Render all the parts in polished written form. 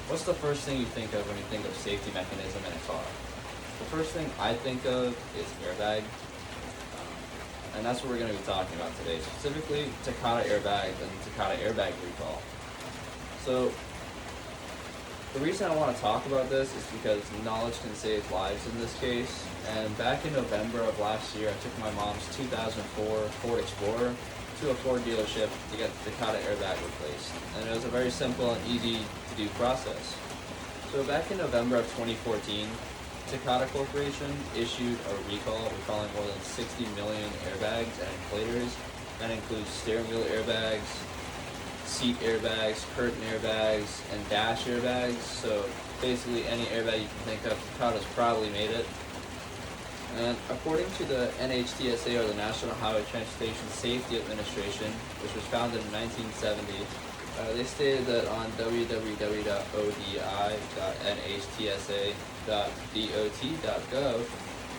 What's the first thing you think of when you think of safety mechanism in a car? The first thing I think of is airbag, and that's what we're going to be talking about today, specifically Takata Airbag and Takata Airbag recall. So the reason I want to talk about this is because knowledge can save lives in this case, and back in November of last year, I took my mom's 2004 Ford Explorer to a Ford dealership to get the Takata airbag replaced, and it was a very simple and easy to do process. So back in November of 2014, Takata Corporation issued a recall recalling more than 60 million airbags and inflators. That includes steering wheel airbags, seat airbags, curtain airbags, and dash airbags. So basically any airbag you can think of, Takata's probably made it. And according to the NHTSA, or the National Highway Transportation Safety Administration, which was founded in 1970, they stated that on www.odi.nhtsa.dot.gov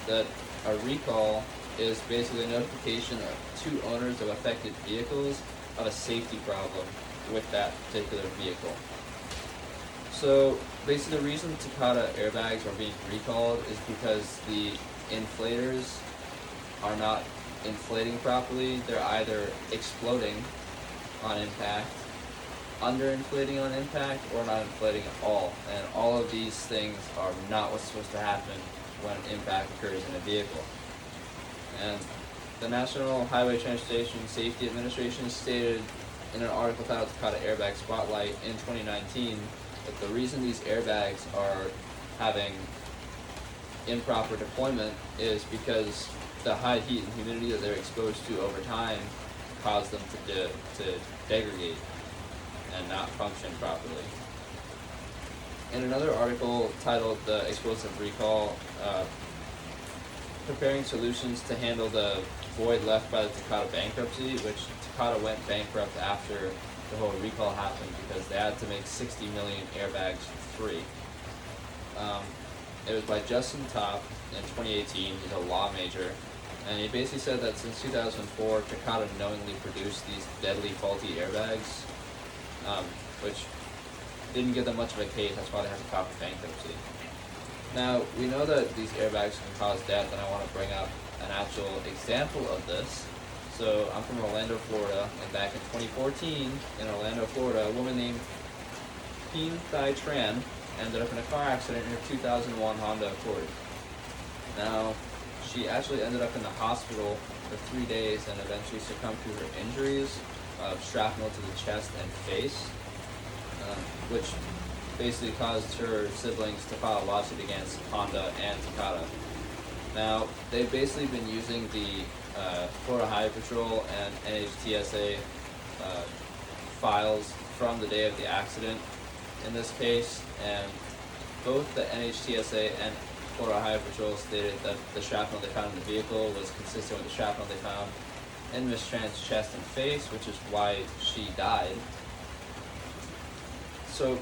that a recall is basically a notification to owners of affected vehicles of a safety problem with that particular vehicle. So basically the reason Takata airbags are being recalled is because the inflators are not inflating properly. They're either exploding on impact, underinflating on impact, or not inflating at all. And all of these things are not what's supposed to happen when impact occurs in a vehicle. And the National Highway Transportation Safety Administration stated in an article titled Takata Airbag Spotlight in 2019 that the reason these airbags are having improper deployment is because the high heat and humidity that they're exposed to over time cause them to degrade and not function properly. In another article titled The Explosive Recall, Preparing Solutions to Handle the Void Left by the Takata Bankruptcy, which Takata went bankrupt after the whole recall happened because they had to make 60 million airbags free. It was by Justin Top in 2018. He's a law major, and he basically said that since 2004, Takata knowingly produced these deadly faulty airbags, which didn't give them much of a case. That's why they had to file for bankruptcy. Now, we know that these airbags can cause death, and I want to bring up an actual example of this. So I'm from Orlando, Florida, and back in 2014, in Orlando, Florida, a woman named Peen Thai Tran ended up in a car accident in her 2001 Honda Accord. Now, she actually ended up in the hospital for 3 days and eventually succumbed to her injuries of shrapnel to the chest and face, which basically caused her siblings to file a lawsuit against Honda and Takata. Now, they've basically been using the Florida Highway Patrol and NHTSA files from the day of the accident in this case, and both the NHTSA and Florida Highway Patrol stated that the shrapnel they found in the vehicle was consistent with the shrapnel they found in Miss Tran's chest and face, which is why she died. So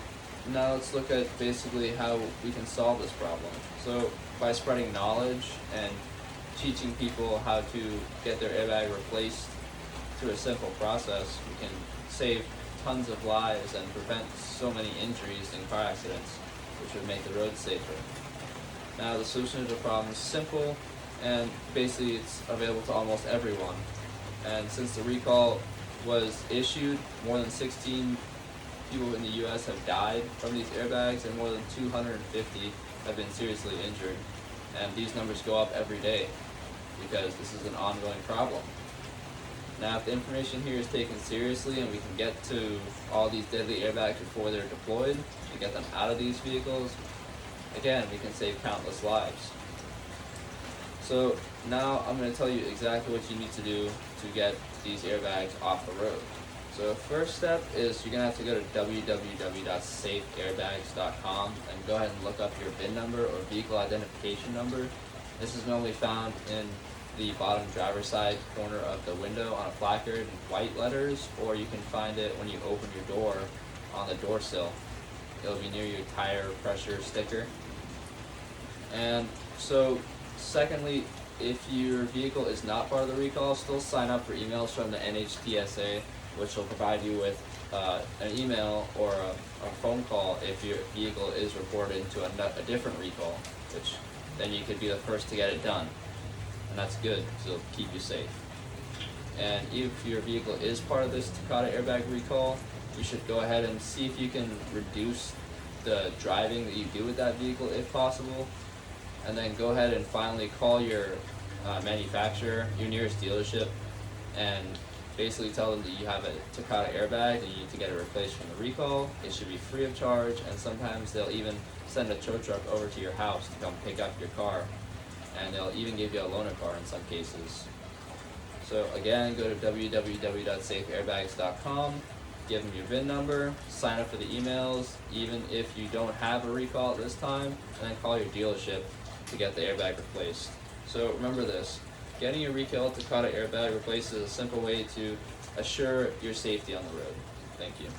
now let's look at basically how we can solve this problem. So by spreading knowledge and teaching people how to get their airbag replaced through a simple process, we can save tons of lives and prevent so many injuries in car accidents, which would make the roads safer. Now the solution to the problem is simple, and basically it's available to almost everyone. And since the recall was issued, more than 16 people in the US have died from these airbags, and more than 250 have been seriously injured. And these numbers go up every day because this is an ongoing problem. Now, if the information here is taken seriously and we can get to all these deadly airbags before they're deployed and get them out of these vehicles, again, we can save countless lives. So now I'm going to tell you exactly what you need to do to get these airbags off the road. So first step is you're going to have to go to www.safeairbags.com and go ahead and look up your VIN number or vehicle identification number. This is normally found in the bottom driver's side corner of the window on a placard in white letters, or you can find it when you open your door on the door sill. It'll be near your tire pressure sticker. And so secondly, if your vehicle is not part of the recall, still sign up for emails from the NHTSA which will provide you with an email or a phone call if your vehicle is reported into a different recall, which then you could be the first to get it done. And that's good, because it'll keep you safe. And if your vehicle is part of this Takata Airbag recall, you should go ahead and see if you can reduce the driving that you do with that vehicle if possible, and then go ahead and finally call your manufacturer, your nearest dealership, and basically tell them that you have a Takata Airbag and you need to get it replaced from the recall. It should be free of charge, and sometimes they'll even send a tow truck over to your house to come pick up your car, and they'll even give you a loaner car in some cases. So again, go to www.safeairbags.com, give them your VIN number, sign up for the emails, even if you don't have a recall at this time, and then call your dealership to get the airbag replaced. So remember this, getting your recall Takata Airbag replaced is a simple way to assure your safety on the road. Thank you.